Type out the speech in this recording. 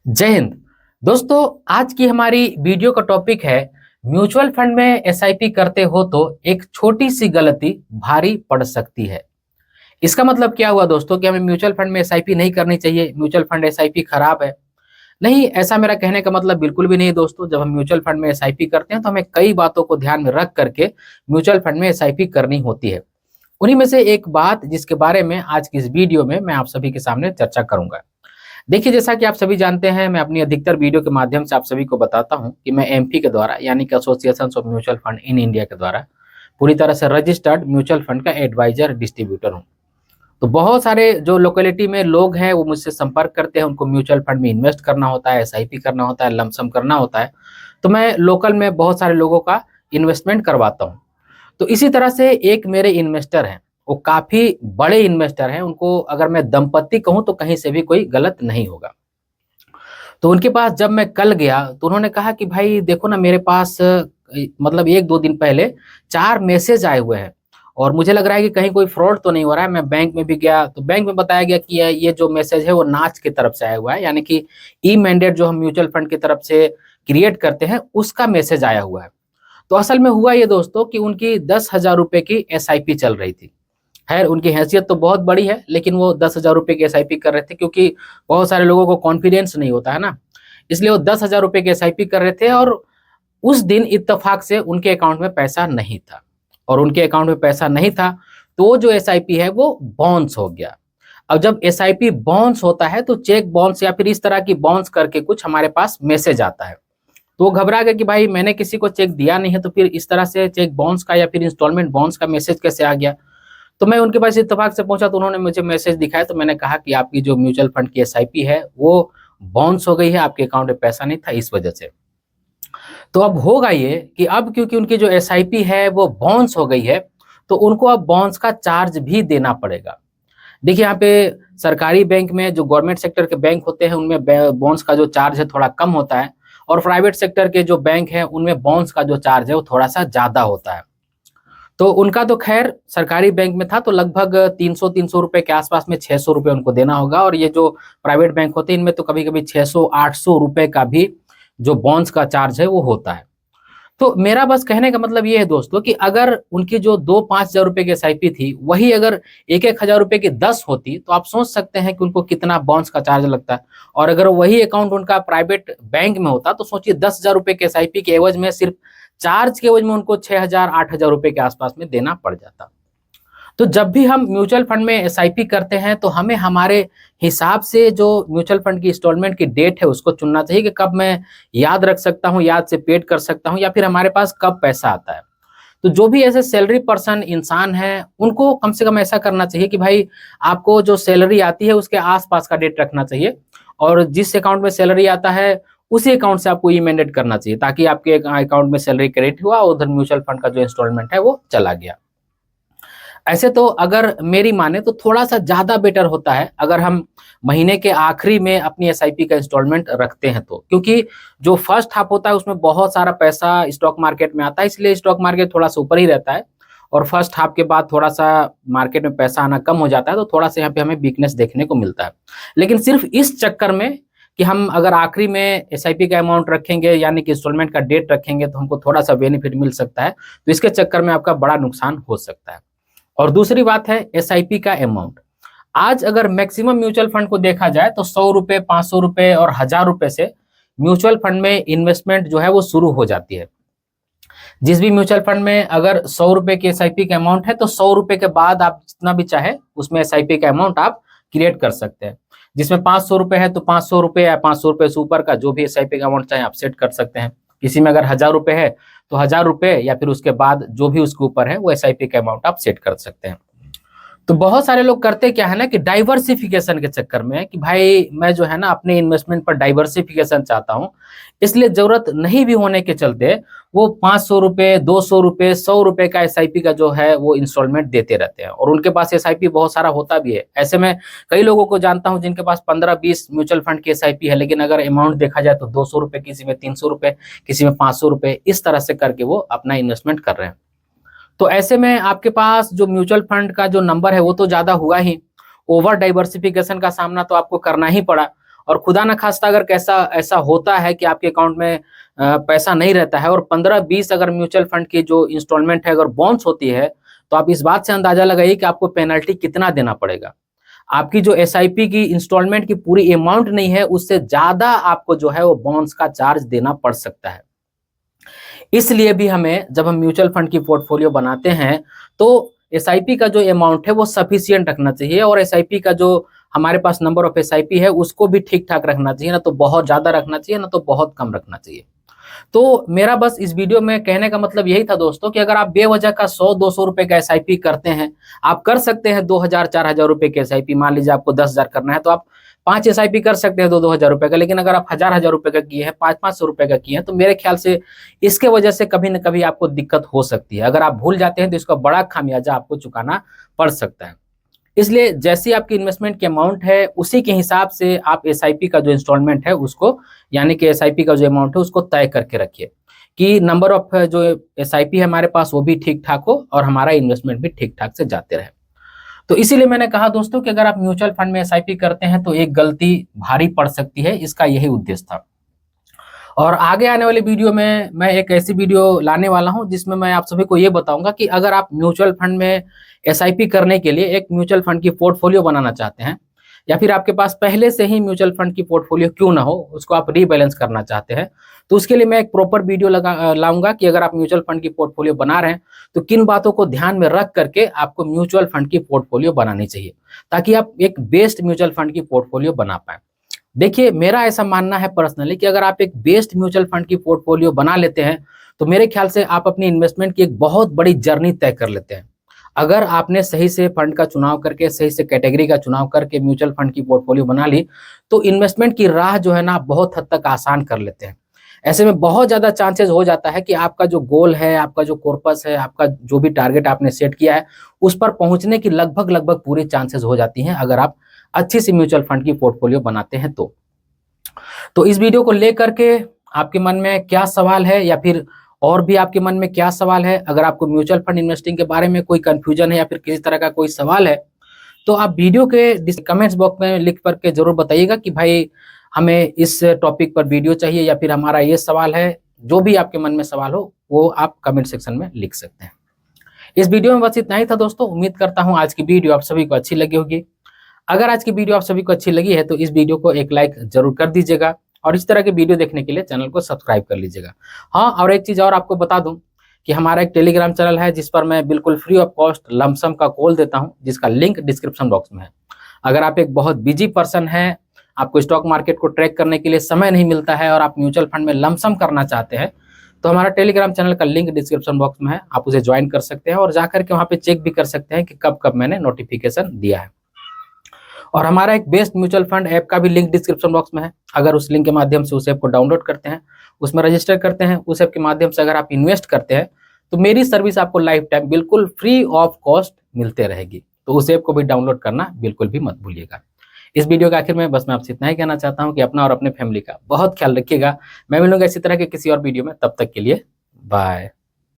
जय हिंद। दोस्तों, आज की हमारी वीडियो का टॉपिक है म्यूचुअल फंड में एसआईपी करते हो तो एक छोटी सी गलती भारी पड़ सकती है। इसका मतलब क्या हुआ दोस्तों कि हमें म्यूचुअल फंड में एसआईपी नहीं करनी चाहिए, म्यूचुअल फंड एसआईपी खराब है। नहीं, ऐसा मेरा कहने का मतलब बिल्कुल भी नहीं दोस्तों। जब हम म्यूचुअल फंड में एसआईपी करते हैं तो हमें कई बातों को ध्यान में रख करके म्यूचुअल फंड में एसआईपी करनी होती है। उन्हीं में से एक बात जिसके बारे में आज की इस वीडियो में मैं आप सभी के सामने चर्चा करूंगा। देखिए, जैसा कि आप सभी जानते हैं, मैं अपनी अधिकतर वीडियो के माध्यम से आप सभी को बताता हूं कि मैं एमफी के द्वारा यानी कि association of mutual fund in India के द्वारा पूरी तरह से रजिस्टर्ड म्यूचुअल फंड का एडवाइजर डिस्ट्रीब्यूटर हूं। तो बहुत सारे जो लोकेलिटी में लोग हैं वो मुझसे संपर्क करते हैं, उनको म्यूचुअल फंड में इन्वेस्ट करना होता है, एसआईपी करना होता है, लमसम करना होता है। तो मैं लोकल में बहुत सारे लोगों का इन्वेस्टमेंट करवाता हूँ। तो इसी तरह से एक मेरे इन्वेस्टर हैं, वो काफी बड़े इन्वेस्टर हैं। उनको अगर मैं दंपत्ति कहूं तो कहीं से भी कोई गलत नहीं होगा। तो उनके पास जब मैं कल गया तो उन्होंने कहा कि भाई देखो ना, मेरे पास मतलब 1-2 दिन पहले 4 मैसेज आए हुए हैं और मुझे लग रहा है कि कहीं कोई फ्रॉड तो नहीं हो रहा है। मैं बैंक में भी गया तो बैंक में बताया गया कि ये जो मैसेज है वो नाच की तरफ से आया हुआ है, यानी कि ई मैंडेट जो हम म्यूचुअल फंड की तरफ से क्रिएट करते हैं उसका मैसेज आया हुआ है। तो असल में हुआ ये दोस्तों कि उनकी 10,000 रुपए की एसआईपी चल रही थी। खैर, उनकी हैसियत तो बहुत बड़ी है, लेकिन वो 10,000 रुपए की एसआईपी कर रहे थे क्योंकि बहुत सारे लोगों को कॉन्फिडेंस नहीं होता है ना, इसलिए वो 10,000 रुपए की एसआईपी कर रहे थे। और उस दिन इत्तेफाक से उनके अकाउंट में पैसा नहीं था, और उनके अकाउंट में पैसा नहीं था तो वो जो एसआईपी है वो बाउंस हो गया। अब जब एसआईपी बाउंस होता है तो चेक बाउंस या फिर इस तरह की बाउंस करके कुछ हमारे पास मैसेज आता है। तो वो घबरा गए कि भाई मैंने किसी को चेक दिया नहीं है, तो फिर इस तरह से चेक बाउंस का या फिर इंस्टॉलमेंट बाउंस का मैसेज कैसे आ गया। तो मैं उनके पास इत्तेफाक से पहुंचा तो उन्होंने मुझे मैसेज दिखाया। तो मैंने कहा कि आपकी जो म्यूचुअल फंड की एसआईपी है वो बाउंस हो गई है, आपके अकाउंट में पैसा नहीं था इस वजह से। तो अब होगा ये कि अब क्योंकि उनकी जो एसआईपी है वो बाउंस हो गई है, तो उनको अब बाउंस का चार्ज भी देना पड़ेगा। देखिए, यहाँ पे सरकारी बैंक में जो गवर्नमेंट सेक्टर के बैंक होते हैं उनमें बाउंस का जो चार्ज है थोड़ा कम होता है, और प्राइवेट सेक्टर के जो बैंक हैं उनमें बाउंस का जो चार्ज है वो थोड़ा सा ज्यादा होता है। तो उनका तो खैर सरकारी बैंक में था तो लगभग 300 रुपए के आसपास में 600 रुपए उनको देना होगा, और ये जो प्राइवेट बैंक होते हैं इनमें तो कभी कभी 600-800 रुपए का भी जो बॉन्ड्स का चार्ज है वो होता है। तो मेरा बस कहने का मतलब ये है दोस्तों कि अगर उनकी जो 2-5 हजार रुपए की एसआईपी थी वही अगर 1-1 हजार रुपए की 10 होती तो आप सोच सकते हैं कि उनको कितना बॉन्ड्स का चार्ज लगता है। और अगर वही अकाउंट उनका प्राइवेट बैंक में होता तो सोचिए 10,000 रुपए के एसआईपी के एवज में सिर्फ चार्ज के एवज में उनको 6,000-8,000 रुपए के आसपास में देना पड़ जाता। तो जब भी हम म्यूचुअल फंड में एसआईपी करते हैं तो हमें हमारे हिसाब से जो म्यूचुअल फंड की इंस्टॉलमेंट की डेट है उसको चुनना चाहिए कि कब मैं याद रख सकता हूँ, याद से पेड कर सकता हूँ, या फिर हमारे पास कब पैसा आता है। तो जो भी ऐसे सैलरी पर्सन इंसान है उनको कम से कम ऐसा करना चाहिए कि भाई आपको जो सैलरी आती है उसके आसपास का डेट रखना चाहिए, और जिस अकाउंट में सैलरी आता है उसी अकाउंट से आपको ई मैंडेट करना चाहिए, ताकि आपके अकाउंट में सैलरी क्रेडिट हुआ, उधर म्यूचुअल फंड का जो इंस्टॉलमेंट है वो चला गया। ऐसे तो अगर मेरी माने तो थोड़ा सा ज्यादा बेटर होता है अगर हम महीने के आखिरी में अपनी एसआईपी का इंस्टॉलमेंट रखते हैं, तो क्योंकि जो फर्स्ट हाफ होता है उसमें बहुत सारा पैसा स्टॉक मार्केट में आता है, इसलिए स्टॉक मार्केट थोड़ा सा ऊपर ही रहता है, और फर्स्ट हाफ के बाद थोड़ा सा मार्केट में पैसा आना कम हो जाता है, तो थोड़ा सा यहाँ पे हमें वीकनेस देखने को मिलता है। लेकिन सिर्फ इस चक्कर में कि हम अगर आखिरी में एसआईपी का अमाउंट रखेंगे यानी कि इंस्टॉलमेंट का डेट रखेंगे तो हमको थोड़ा सा बेनिफिट मिल सकता है, तो इसके चक्कर में आपका बड़ा नुकसान हो सकता है। और दूसरी बात है एसआईपी का अमाउंट। आज अगर मैक्सिमम म्यूचुअल फंड को देखा जाए तो 100 रुपए, 500 रुपए और 1,000 रुपए से म्यूचुअल फंड में इन्वेस्टमेंट जो है वो शुरू हो जाती है। जिस भी म्यूचुअल फंड में अगर 100 रुपए की एसआईपी का अमाउंट है तो 100 रुपए के बाद आप जितना भी चाहे उसमें एसआईपी का अमाउंट आप क्रिएट कर सकते हैं। जिसमें 500 रुपए है तो 500 रुपए या 500 रुपए से ऊपर का जो भी एसआईपी का अमाउंट चाहे आप सेट कर सकते हैं। किसी में अगर 1,000 रुपए है तो 1,000 रुपए या फिर उसके बाद जो भी उसके ऊपर है वो एसआईपी का अमाउंट आप सेट कर सकते हैं। तो बहुत सारे लोग करते क्या है ना कि डाइवर्सिफिकेशन के चक्कर में कि भाई मैं जो है ना अपने इन्वेस्टमेंट पर डाइवर्सिफिकेशन चाहता हूं, इसलिए जरूरत नहीं भी होने के चलते वो 500 रुपए, 200 रुपए, 100 रुपए का एसआईपी का जो है वो इंस्टॉलमेंट देते रहते हैं, और उनके पास एसआईपी बहुत सारा होता भी है। ऐसे में कई लोगों को जानता हूं जिनके पास 15-20 म्यूचुअल फंड की एसआईपी है, लेकिन अगर अमाउंट देखा जाए तो 200 रुपए, किसी में 300 रुपए, किसी में 500 रुपए, इस तरह से करके वो अपना इन्वेस्टमेंट कर रहे हैं। तो ऐसे में आपके पास जो म्यूचुअल फंड का जो नंबर है वो तो ज्यादा हुआ ही, ओवर डाइवर्सिफिकेशन का सामना तो आपको करना ही पड़ा। और खुदा ना खास्ता अगर कैसा ऐसा होता है कि आपके अकाउंट में पैसा नहीं रहता है और 15-20 अगर म्यूचुअल फंड की जो इंस्टॉलमेंट है अगर बाउंस होती है, तो आप इस बात से अंदाजा लगाइए कि आपको पेनल्टी कितना देना पड़ेगा। आपकी जो एसआईपी की इंस्टॉलमेंट की पूरी अमाउंट नहीं है, उससे ज्यादा आपको जो है वो बाउंस का चार्ज देना पड़ सकता है। इसलिए भी हमें जब हम म्यूचुअल फंड की पोर्टफोलियो बनाते हैं, तो एसआईपी का जो अमाउंट है वो सफिशिएंट रखना चाहिए और एसआईपी का जो हमारे पास नंबर ऑफ एसआईपी है उसको भी ठीक ठाक रखना चाहिए, ना तो बहुत ज्यादा रखना चाहिए, ना तो बहुत कम रखना चाहिए। तो मेरा बस इस वीडियो में कहने का मतलब यही था दोस्तों कि अगर आप बेवजह का 100-200 रुपए का एसआईपी करते हैं, आप कर सकते हैं 2000-4000 रुपए के एसआईपी। मान लीजिए आपको 10,000 करना है तो आप 5 एसआईपी कर सकते हैं 2-2 हजार रुपए का। लेकिन अगर आप हजार रुपए का किए हैं, 500-500 रुपए का किए हैं, तो मेरे ख्याल से इसके वजह से कभी ना कभी आपको दिक्कत हो सकती है। अगर आप भूल जाते हैं तो इसका बड़ा खामियाजा आपको चुकाना पड़ सकता है। इसलिए जैसी आपकी इन्वेस्टमेंट की अमाउंट है उसी के हिसाब से आप एसआईपी का जो इंस्टॉलमेंट है उसको, यानी कि एसआईपी का जो अमाउंट है उसको तय करके रखिए कि नंबर ऑफ जो एसआईपी है हमारे पास वो भी ठीक ठाक हो और हमारा इन्वेस्टमेंट भी ठीक ठाक से जाते रहे। तो इसीलिए मैंने कहा दोस्तों कि अगर आप म्यूचुअल फंड में एसआईपी करते हैं तो एक गलती भारी पड़ सकती है, इसका यही उद्देश्य था। और आगे आने वाले वीडियो में मैं एक ऐसी वीडियो लाने वाला हूं जिसमें मैं आप सभी को ये बताऊंगा कि अगर आप म्यूचुअल फंड में एसआईपी करने के लिए एक म्यूचुअल फंड की पोर्टफोलियो बनाना चाहते हैं, या फिर आपके पास पहले से ही म्यूचुअल फंड की पोर्टफोलियो क्यों ना हो, उसको आप रीबैलेंस करना चाहते हैं, तो उसके लिए मैं एक प्रॉपर वीडियो लाऊंगा कि अगर आप म्यूचुअल फंड की पोर्टफोलियो बना रहे हैं तो किन बातों को ध्यान में रख करके आपको म्यूचुअल फंड की पोर्टफोलियो बनानी चाहिए, ताकि आप एक बेस्ट म्यूचुअल फंड की पोर्टफोलियो बना पाए। देखिए, मेरा ऐसा मानना है पर्सनली कि अगर आप एक बेस्ट म्यूचुअल फंड की पोर्टफोलियो बना लेते हैं तो मेरे ख्याल से आप अपनी इन्वेस्टमेंट की एक बहुत बड़ी जर्नी तय कर लेते हैं। अगर आपने सही से फंड का चुनाव करके, सही से कैटेगरी का चुनाव करके म्यूचुअल फंड की पोर्टफोलियो बना ली, तो इन्वेस्टमेंट की राह जो है ना आप बहुत हद तक आसान कर लेते हैं। ऐसे में बहुत ज्यादा चांसेस हो जाता है कि आपका जो गोल है, आपका जो कॉर्पस है, आपका जो भी टारगेट आपने सेट किया है उस पर पहुंचने की लगभग पूरी चांसेस हो जाती हैं अगर आप अच्छी सी म्यूचुअल फंड की पोर्टफोलियो बनाते हैं तो इस वीडियो को लेकर के आपके मन में क्या सवाल है, या फिर और भी आपके मन में क्या सवाल है, अगर आपको म्यूचुअल फंड इन्वेस्टिंग के बारे में कोई कंफ्यूजन है या फिर किसी तरह का कोई सवाल है, तो आप वीडियो के कमेंट्स बॉक्स में लिख करके जरूर बताइएगा कि भाई हमें इस टॉपिक पर वीडियो चाहिए या फिर हमारा ये सवाल है। जो भी आपके मन में सवाल हो वो आप कमेंट सेक्शन में लिख सकते हैं। इस वीडियो में बस इतना ही था दोस्तों। उम्मीद करता हूँ आज की वीडियो आप सभी को अच्छी लगी होगी। अगर आज की वीडियो आप सभी को अच्छी लगी है तो इस वीडियो को एक लाइक जरूर कर दीजिएगा और इस तरह के वीडियो देखने के लिए चैनल को सब्सक्राइब कर लीजिएगा। हाँ, और एक चीज़ और आपको बता दूं कि हमारा एक टेलीग्राम चैनल है जिस पर मैं बिल्कुल फ्री ऑफ कॉस्ट लमसम का कॉल देता हूं, जिसका लिंक डिस्क्रिप्शन बॉक्स में है। अगर आप एक बहुत बिजी पर्सन हैं, आपको स्टॉक मार्केट को ट्रैक करने के लिए समय नहीं मिलता है और आप म्यूचुअल फंड में लमसम करना चाहते हैं, तो हमारा टेलीग्राम चैनल का लिंक डिस्क्रिप्शन बॉक्स में है, आप उसे ज्वाइन कर सकते हैं और जाकर के वहाँ पे चेक भी कर सकते हैं कि कब कब मैंने नोटिफिकेशन दिया है। और हमारा एक बेस्ट म्यूचुअल फंड ऐप का भी लिंक डिस्क्रिप्शन बॉक्स में है। अगर उस लिंक के माध्यम से उस ऐप को डाउनलोड करते हैं, उसमें रजिस्टर करते हैं, उस ऐप के माध्यम से अगर आप इन्वेस्ट करते हैं तो मेरी सर्विस आपको लाइफ टाइम बिल्कुल फ्री ऑफ कॉस्ट मिलते रहेगी। तो उस ऐप को भी डाउनलोड करना बिल्कुल भी मत भूलिएगा। इस वीडियो के आखिर में बस मैं आपसे इतना ही कहना चाहता हूँ कि अपना और अपने फैमिली का बहुत ख्याल रखिएगा। मैं मिलूंगा इसी तरह के किसी और वीडियो में, तब तक के लिए बाय।